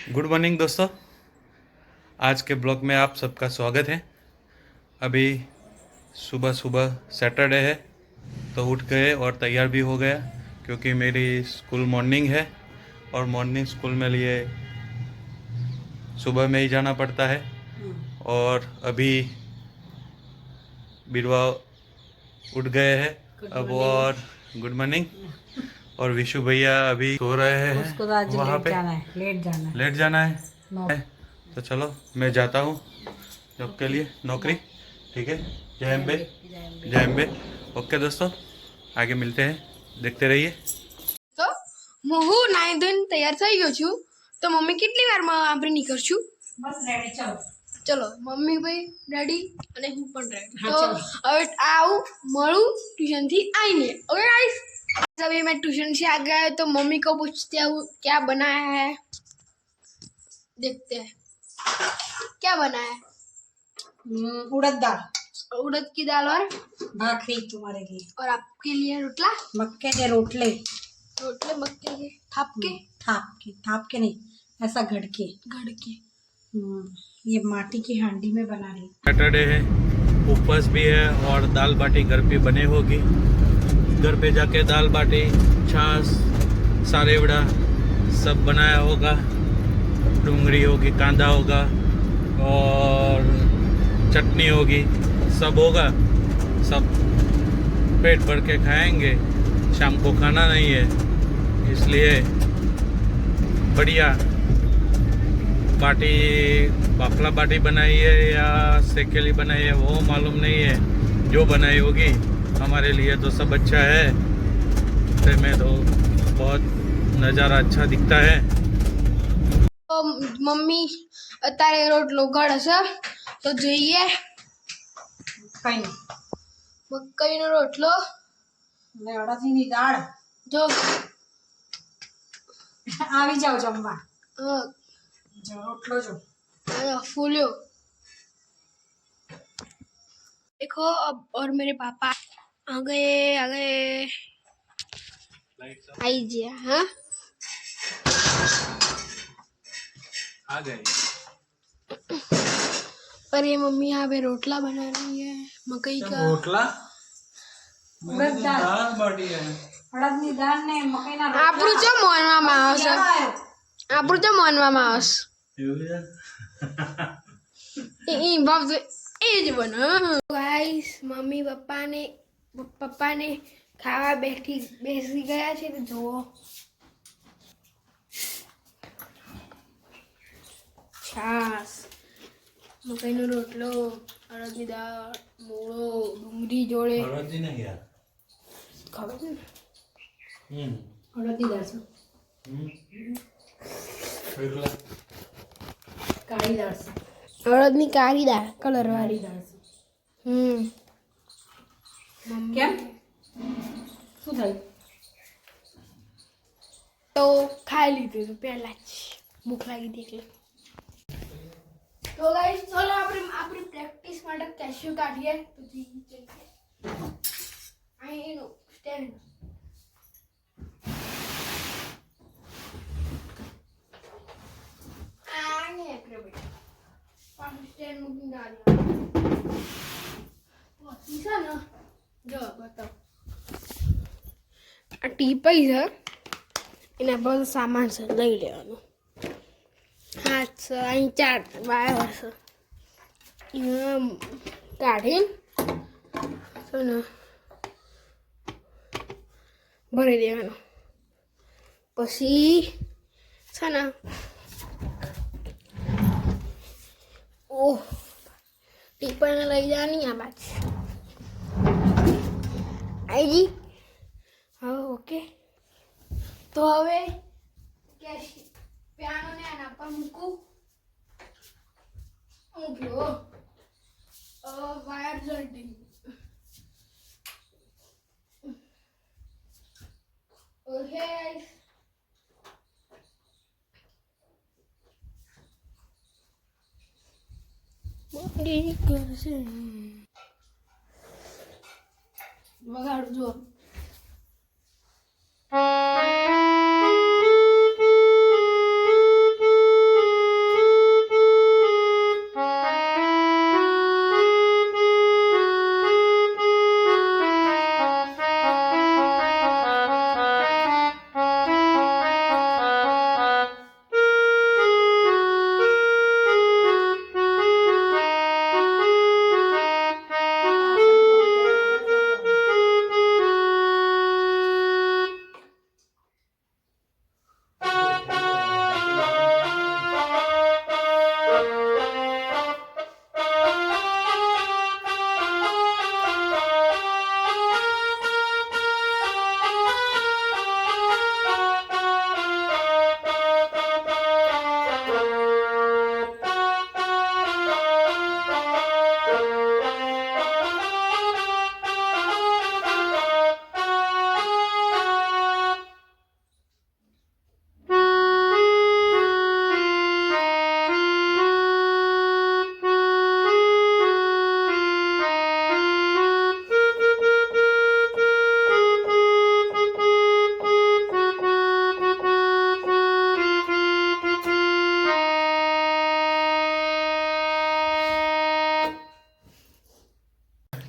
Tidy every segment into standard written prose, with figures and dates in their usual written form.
Good morning दोस्तों। आज के ब्लॉग में आप सबका स्वागत है। अभी सुबह सुबह सैटरडे है तो उठ गए और तैयार भी हो गया क्योंकि मेरी स्कूल मॉर्निंग है और मॉर्निंग स्कूल में लिए सुबह में ही जाना पड़ता है। और अभी बिरवा उठ गए हैं अब। और गुड मॉर्निंग। और विशु भैया अभी सो रहे हैं। उसको तो आज वहाँ पे लेट जाना है। तो चलो मैं जाता हूँ जॉब के लिए, नौकरी। ठीक है, जय अम्बे, जय अम्बे। ओके दोस्तों, आगे मिलते हैं, देखते रहिए। તો હું નાઈ ધોઈને તૈયાર થઈ ગયો છું તો મમ્મી કેટલી વારમાં આપણે નીકળશું? બસ રેડી ચાલો. ચલો મમ્મી ભાઈ રેડી અને હું પણ રેડી. हाँ, તો चलो. હવે આવું મળું ટ્યુશનથી આવીને. ओके गाइस, अभी मैं ट्यूशन से आ गया तो मम्मी को पूछते हूँ क्या बनाया है, देखते हैं क्या बनाया है। उड़द दाल उड़द की दाल और भाखरी तुम्हारे लिए और आपके लिए रोटला, मक्के के रोटले रोटले मक्के के थाप के थाप के नहीं, ऐसा घड़ के. घड़ के। ये माटी की हांडी में बना रही. सैटरडे है, उपवास भी है और दाल बाटी घर पे बने होगी। घर पे जाके दाल बाटी, छाछ, सारेवड़ा सब बनाया होगा। डूंगरी होगी, कांदा होगा और चटनी होगी, सब होगा। सब पेट भर के खाएंगे। शाम को खाना नहीं है, इसलिए बढ़िया बाटी, बाफला बाटी बनाई है या सेकेली बनाई है वो मालूम नहीं है। जो बनाई होगी हमारे लिए तो सब अच्छा है। में तो बहुत नज़ारा अच्छा दिखता है। तो मम्मी अतारे रोटलो घड़ से तो જોઈએ कई મકાઈનો રોટલો ને અડદની દાળ. જો આવી જાઓ જમવા. हाँ, જો રોટલો જો. फूलियो देखो। अब और मेरे पापा आ गए आई जी। हाँ आ गए। पर ये मम्मी यहाँ पे रोटला बना रही है मकई का। रोटला उड़द दाल बाटी है। અડદની દાળ ને મકાઈના આપણું જો મોનવામાં આવશે, આપણું જો મોનવામાં આવશે એ ભાવ એ જ બનો। ગાઈસ મમ્મી પપ્પાને ખાવા બેસી ગયા છે તો જુઓ છાસ, મકાઈનો રોટલો, અડદની દાળ, મૂળો, ડુંગળી જોડે અડદની નહીં યાર, ખબર છે ને અડદની દાળ છે. રોટલા કાળી દાળ છે. અડદની કાળી દાળ કલર વાળી। દાળ છે. કેમ શું થયું? તો ખાઈ લીધું હતું પહેલા જ, ભૂખ લાગી હતી એટલે। તો ગાઈસ ચલો આપણે આપણી પ્રેક્ટિસ માટે કેશ્યુ કાઢીએ તો અહીંનું સ્ટેન્ડ આને એકરે બેટા પાછું સ્ટેન્ડ મૂકીને ગાડી પહોંચી છે ને જો બતાવ આ ટીપાઈ છે એના બધો સામાન છે લઈ લેવાનું। હાથ છે અહીં 4 વાયર છે કાઢીને છે ને ભરી દેવાનું। પછી છે ને ઓહ ટીપાઈને લઈ જવાની આ બાજુ આવી ગઈ। હવે ઓકે તો હવે पियानो ने आना पर मुकू मूक्यो वायर जल्दी ओके वगाड़ जो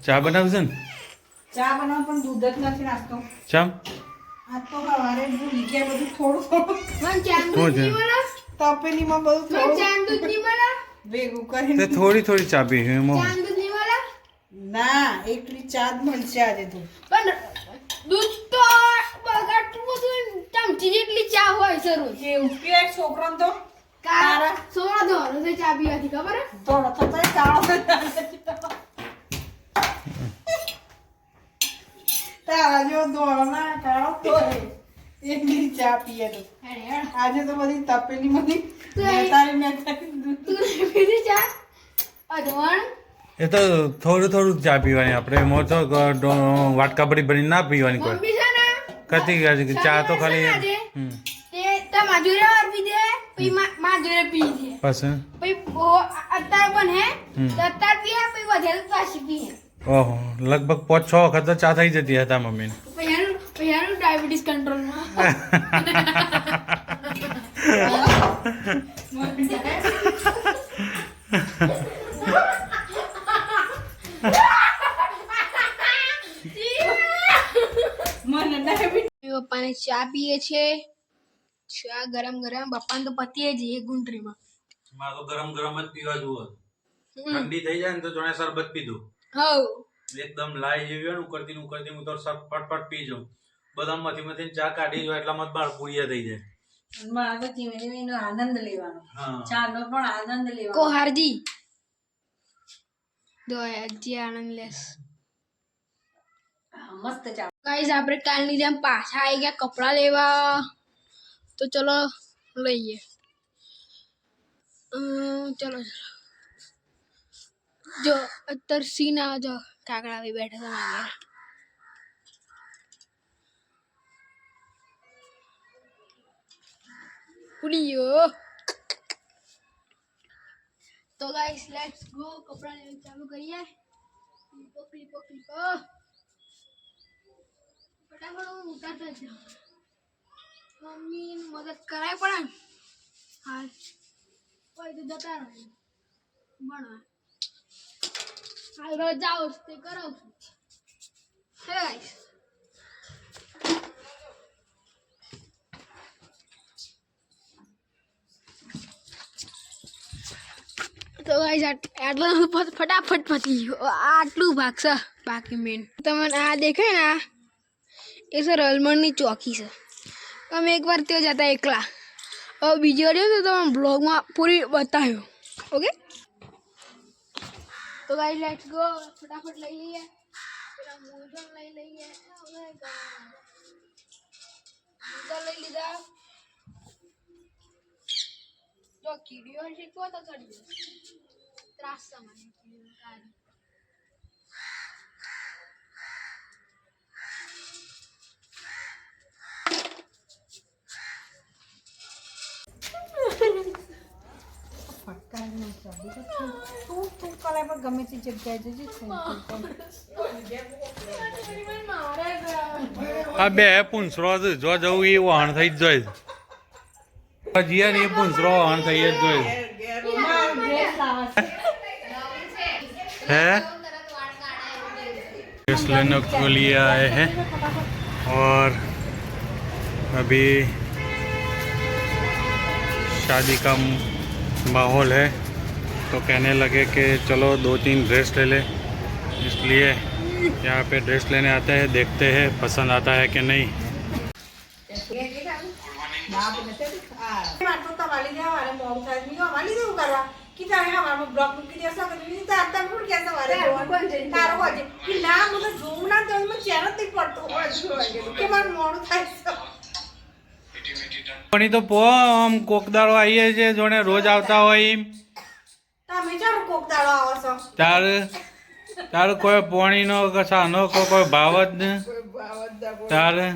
ચા બનાવશે ને? ચા બનાવ પણ દૂધ જ નથી નાખતો. ચમ આ તો સવારે ભૂલી ગયા બધું થોડું મને ચાંદ દૂધ નહીં મળે. તપેલીમાં બધું મને થોડું ચાંદ દૂધ નહીં મળે. ભેગું તે કરીને. થોડી ચા પી એમાં ચાંદ દૂધ નહીં મળે. ના એકલી ચા જ મળશે આજે તો. પણ દૂધ તો બગાડતું બધું ચમચી જેટલી ચા હોય છે રોજ. એવું પીએ છોકરાને તો કારા સોળા દોરો છે ચા પીવાથી ખબર હે? થોડો થતો કાળો તારા જેવો દોડો ના કાળો તો એકલી ચા પીએ તો. હેડ હેડ. આજે તો બધી તપેલી માંથી તો એ- મેતારી દૂધ. તું નહીં પીધી ચા? અધવણ. એ તો થોડું ચા પીવાની આપણે એમાં તો વાટકા ભરી ના પીવાની કોઈ મમ્મી છે ને કતી ચા તો ખાલી આજે તે તમારા જોડે વાર પી દે પછી મારા જોડે પી દે પછી પછી અત્યારે પણ હે તો અત્યારે પીએ પછી વધારે પાછી પીએ ઓહો લગભગ 5-6 વખત તો ચા થઈ જતી હતા મમ્મીને. પછી એનું ડાયાબિટીસ કંટ્રોલમાં. મને ડાયાબિટીસ પપ્પાને ચા પીએ છે. ચા ગરમ ગરમ પપ્પાને તો પતીએ જ એ ગુંટરીમાં. મારે તો ગરમ જ પીવા જુઓ. ઠંડી થઈ જાય ને તો જોડે શરબત પીધું હવ એકદમ લાઈ જેવી હોય ને ઉકળતી હું તો ફટફટ પી જાઉં. બધામાંથી ચા કાઢી જો એટલામાં જ બાળ પૂરિયા થઈ જાય. મારે તો ધીમે ધીમે એનો આનંદ લેવાનો. હા ચાનો પણ આનંદ લેવાનો. કોહારજી દો હજી આનંદ લેસ. મસ્ત ચા. ગાઈસ આપણે કાલની જેમ પાછા આવી ગયા કપડાં લેવા. તો ચલો લઈએ. ચલો જો અત્યારે સીન આવે જો કાકડા ભાઈ બેઠા છે મારા ઘરે. ઉડીયો. તો ગાઈસ લેટ્સ ગો કપડાં લેવાનું ચાલુ કરીએ. ક્લિપો ફટાફટ હું ઉતારતા જ જાઉં. મમ્મી મદદ કરાય પડે ને. હા કોઈ તો જતા રહે ભણવા. હાલ રોજ જાઓ તે કરાવું છું. હે ગાઈસ તો ગાઈસ આટલું ફટાફટ પતી ગયું. આટલું ભાગશે બાકી મેન તમને આ દેખાય ને આ એ સર અલમણની ચોકી છે. અમે એકવાર ત્યાં જતા એકલા. હવે બીજી વાર ને તો તમે બ્લોગમાં પૂરી બતાવ્યો. ઓકે તો ગાઈસ લેટ્સ ગો. ફટાફટ લઈ લઈએ. પેલા મોજન લઈ લઈએ. મોજા લઈ લીધા. જો કીડીઓ શીખવો તો ચડી જાય. ત્રાસ તમારે કીડીઓ કાઢી. તું કલાઈ પર ગમે તે જગ્યાએ જજે તું. આ બે પૂંછરો જો જવું એ વહાણ થઈ જ જાય. જીયા ને એ પૂંછરો વહાણ થઈ જ જોઈએ. है ड्रेस लेने के लिए आए हैं और अभी शादी का माहौल है तो कहने लगे कि चलो 2-3 ड्रेस ले ले, इसलिए यहाँ पे ड्रेस लेने आते हैं, देखते हैं पसंद आता है कि नहीं. પણ તો પો આમ કોકદારો આવીએ છે જોને રોજ આવતા હોય એમ. તાર કોઈ પોણીનો કસાનો કોઈ ભાવ જ ને તારે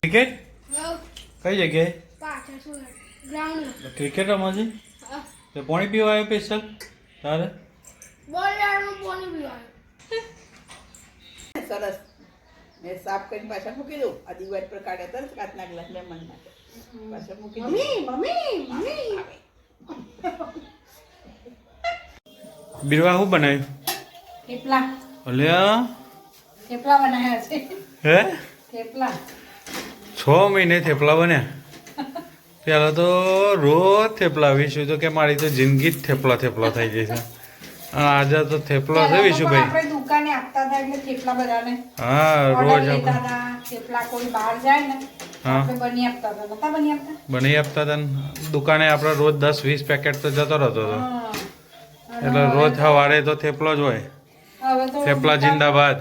ક્રિકેટ કઈ જગ્યાએ ક્રિકેટ રમો છે તે પાણી પીવા આવ્યો સ્પેશિયલ તારે સરસ મેં સાફ કરીને પાછા મૂકી દઉં. આ દિવાળી પર કાઢ્યા તરત કાચના ગ્લાસ લેમન નાખે પાછા મૂકી દઉં. મમ્મી બીરવા શું બનાવ્યું? થેપલા અલ્યા થેપલા બનાવ્યા છે. હે થેપલા 6 મહિને થેપલા બન્યા. પેલા તો રોજ થેપલા વિશું તો કે મારી તો જિંદગી જ થેપલા થઈ ગઈ છે. અને આજે તો થેપલા છે વિશુભાઈ. આપણે દુકાને આપતા હતા એટલે થેપલા બધાને હા રોજ ઓર્ડર લેતા હતા. થેપલા કોઈ બહાર જાય ને હા. આપણે બની આપતા હતા. નતા બની આપતા? બની આપતા હતા ને દુકાને આપણે રોજ 10-20 પેકેટ તો જતો રહેતો હતો. હા. એટલે રોજ સવારે તો થેપલો જ હોય. હવે તો થેપલા જિંદાબાદ.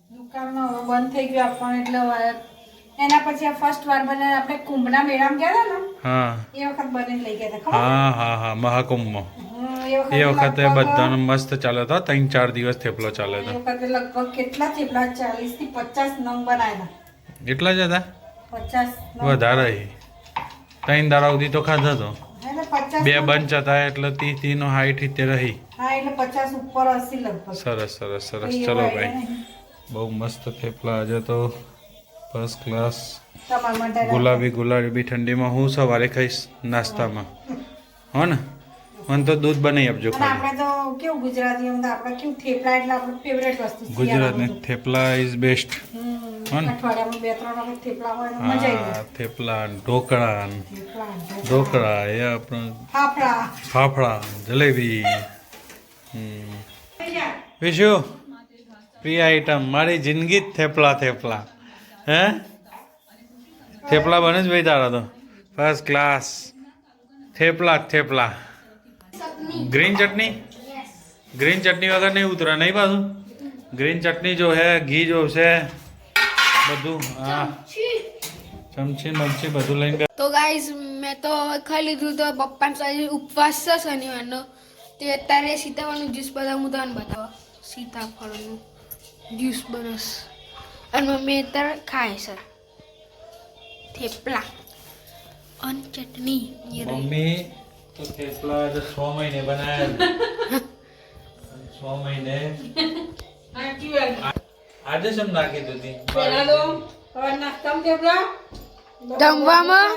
દુકાનમાં હવે બંધ થઈ ગયું આપવાનું એટલે હવે એના પછી આ ફર્સ્ટ વાર બને આપણે કુંભના મેળામાં ગયા હતા ને હા એ વખત બને લઈ ગયા હતા ખબર? હા મહાકુંભમાં એ એ વખતે લગભગ- બધાનો મસ્ત ચાલે હતો. 3-4 દિવસ થેપલો ચાલે એ હતો. વખતે લગભગ કેટલા થેપલા 40 થી 50 નંગ બનાવ્યા એટલા જ હતા? હતા. 50 નંગ. વધારે 3 દાડા સુધી તો ખાધો હતો. એટલે 50 2 નંગ. બંચ હતા એટલે 30 નો 60 રહી. હા એટલે 50 ઉપર 80 લગભગ. સરસ તો એ ચલો હોય ભાઈ નહીં. બહુ મસ્ત થેપલા આજે તો ફર્સ્ટ ક્લાસ. તમારા માટે ગુલાબી ઠંડીમાં હું સવારે ખાઈશ નાસ્તામાં. હો ને મને તો દૂધ બનાવી આપજો અને ખાલી. આપણે તો કેવું ગુજરાતીઓમાં તો આપણે કેવું થેપલા એટલે આપણું ફેવરેટ વસ્તુ ગુજરાતની થેપલા ઇઝ બેસ્ટ. હો ને? અઠવાડિયામાં 2-3 વખત થેપલા હોય તો મજા આવી જાય. હા થેપલા ઢોકળા થેપલા, ઢોકળા એ આપણું ફાફડા. ફાફડા જલેબી. વિશુ પ્રિય આઈટમ મારી જિંદગી જ થેપલા. હે થેપલા બને જ ભાઈ તારા તો ફર્સ્ટ ક્લાસ. થેપલા ગ્રીન ચટણી વગર નહીં ઉતરે નહીં પાછું. ગ્રીન ચટણી જો હે ઘી જો છે બધું. હા ચમચી મમચી બધું લઈને ગયા. તો ગાઈઝ મેં તો ખાઈ લીધું તો પપ્પાને સાંજે ઉપવાસ છે શનિવારનો. તે અત્યારે સીતાફળનું જ્યુસ બધા હું તમને બતાવો. સીતાફળનું જ્યુસ બનસ અને મમ્મી અત્યારે ખાય છે થેપલા અને ચટણી. મમ્મી તો થેપલા આજે 6 મહિને બનાવ્યા. 6 મહિને આજે શેમ નાખી દીધી? પહેલા તો સવાર નાસ્તામાં થેપલા, જમવામાં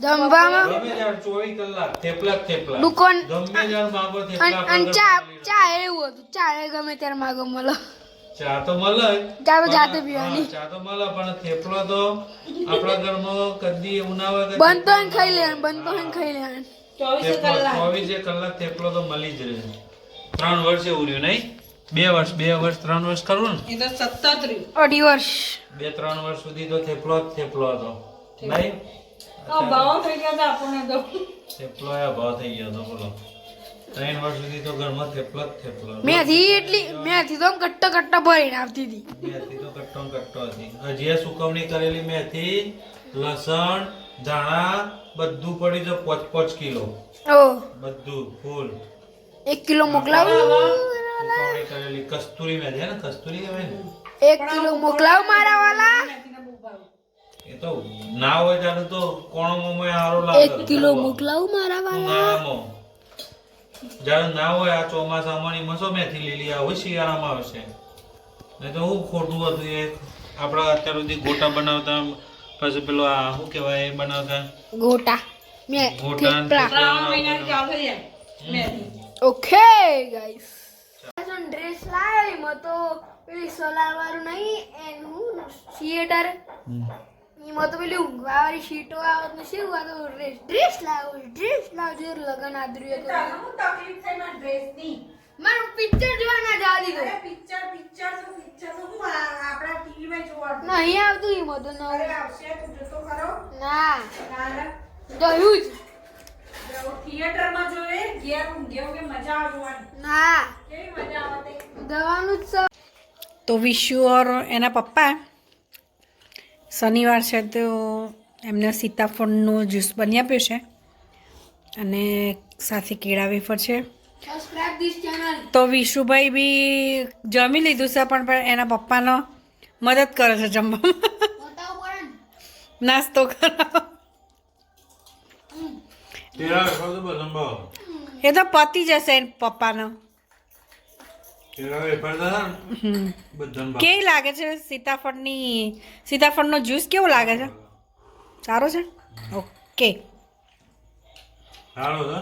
ગમે ત્યારે 24 કલાક થેપલા જ થેપલા. દુકાન ગમે ત્યારે માંગો થેપલા. અને ચા એવું હતું. ચા એ ગમે ત્યારે માગો મળો. ચા તો મળે જ. ચા તો જાતે પણ- પીવાની. હા, ચા તો મળે પણ થેપલો તો આપણા ઘરમાં કદી એવું ના હોય કે બનતો હોય ને ખાઈ લેવાનું 24 થેપલો કલાક. 24 કલાક થેપલો તો મળી જ રહે. 3 વર્ષ એવું રહ્યું નહીં? 2 વર્ષ 3 વર્ષ કરવું ને એ તો સતત રહ્યું. 2.5 વર્ષ 2-3 વર્ષ સુધી તો થેપલો જ થેપલો હતો નહીં? ભાવ થઈ ગયા હતા આપણને તો. થેપલો એ ભાવ થઈ ગયો હતો બોલો. 3 વર્ષ સુધી તો ઘરમાં થેપલો જ થેપલો. મેથી તો કટ્ટા ભરીને આવતી હતી. મેથી તો કટ્ટો હતી. હજી સુકવણી કરેલી મેથી લસણ ધાણા બધું પડી તો 5 કિલો ઓ બધું ફૂલ 1 કિલો મોકલાવું. સુકવણી કરેલી કસ્તુરી મેથી હે ને કસ્તુરી કહેવાય ને 1 કિલો મોકલાવ મારા વાલા. એ તો ના હોય ત્યારે તો કોણો મોમો હારો લાગે 1 કિલો મોકલાવ મારા વાલા. ઉનાળામાં જ્યારે ના હોય આ ચોમાસામાં ની મસો મેથી લીલી આવે શિયાળામાં આવશે. નહીં તો હું ખોટું હતું એ આપણા અત્યાર સુધી ગોટા બનાવતા પછી પેલો આ શું કહેવાય એ બનાવતા ગોટા મે ગોટા ને થેપલા. શ્રાવણ મહિનાની ચાલુ થઈ જાય મેથી. ઓકે ગાઈસ ડ્રેસ લાવી મ તો પેલી સોલાર વાળું નહીં એનું થિયેટર એમાં તો પેલી ઊંઘવાવાળી સીટો આવત ને શું આ તો ડ્રેસ લાવો જે લગન આદર્યું હતું. હું તકલીફ થઈ મારા ડ્રેસની. મારું પિક્ચર જોવા ના જવા દીધો. અરે પિક્ચર તો હું આપણા ટીવીમાં જોવાનું. નહીં આવતું એમાં તો અરે નવું. આવશે તું જોતો ખરો. ના ના જોયું જ થિયેટરમાં જોઈએ ઘેર ઊંઘ્યો કે મજા આવે જોવાની. ના કેવી મજા આવે તે. દવાનું જ છે. તો વિશુ ઓર એના પપ્પા શનિવાર છે તો એમને સીતાફળનો જ્યુસ બની આપ્યો છે અને સાથે કેળા વેફર છે. Subscribe this channel. તો વિશુભાઈ બી જમી લીધું છે પણ એના પપ્પાનો મદદ કરે છે જમવામાં. બતાવો પડે ને. નાસ્તો કરાવો. તેરા ખાવ તો લંબાવો. એ તો પતી જશે એના પપ્પાનો. તેરા વેફર હતા ને બધાને કેવી લાગે છે સીતાફળનો જ્યુસ કેવો લાગે છે? સારો છે. ઓકે. સારો છે.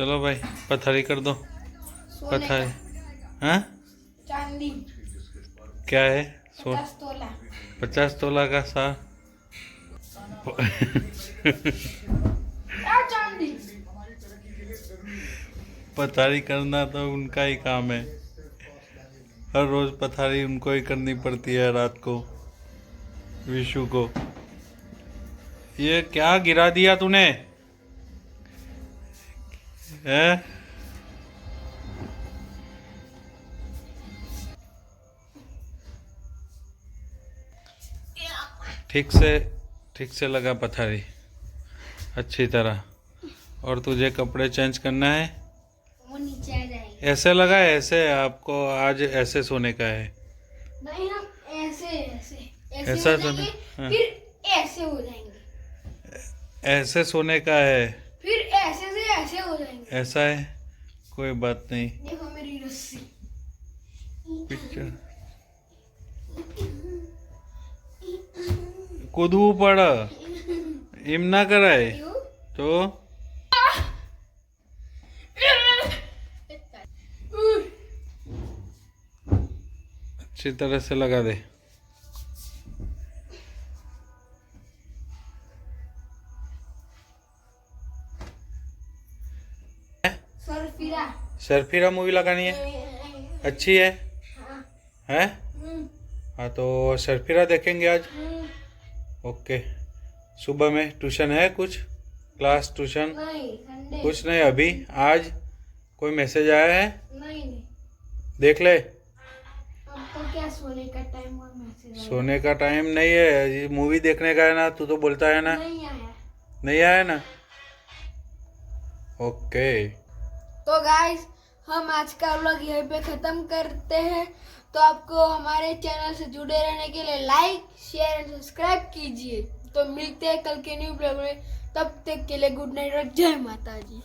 चलो भाई पथारी कर दो। सोने पथारी का, हाँ चांदी क्या है? 50 तोला। 50 तोला का सार। क्या चांदी? पथारी करना तो उनका ही काम है, हर रोज पथारी उनको ही करनी पड़ती है रात को, विशु को। ये क्या गिरा दिया तूने? है? ठीक से लगा पथारी अच्छी तरह। और तुझे कपड़े चेंज करना है, वो नीचे आ जाएंगे। ऐसे लगा है, ऐसे आपको आज ऐसे सोने का है। नहीं, हम ऐसे ऐसे ऐसा हो सोने, जाएंगे, हाँ। फिर ऐसे हो जाएंगे, ऐसे सोने का है, फिर ऐसे से ऐसे हो जाएंगे। ऐसा है, कोई बात नहीं। देखो मेरी रस्सी। पिक्चर कूदू पड़ इम ना कराए क्यों? तो अच्छी तरह से लगा दे। सरफिरा। सरफिरा मूवी लगानी है, अच्छी है, है? हाँ तो सरफिरा देखेंगे आज। ओके। सुबह में ट्यूशन है, कुछ क्लास ट्यूशन नहीं, संडे। कुछ नहीं अभी। आज कोई मैसेज आया है? नहीं, देख ले। अब तो क्या सोने का टाइम और मैसेज आया? सोने का टाइम नहीं है, ये मूवी देखने का है ना, तू तो बोलता है ना। नहीं आया। नहीं आया ना? ओके। तो गाइस हम आज का व्लॉग यहीं पे ख़त्म करते हैं। तो आपको हमारे चैनल से जुड़े रहने के लिए लाइक शेयर एंड सब्सक्राइब कीजिए। तो मिलते हैं कल के न्यू ब्लॉग में, तब तक के लिए गुड नाइट और जय माता जी।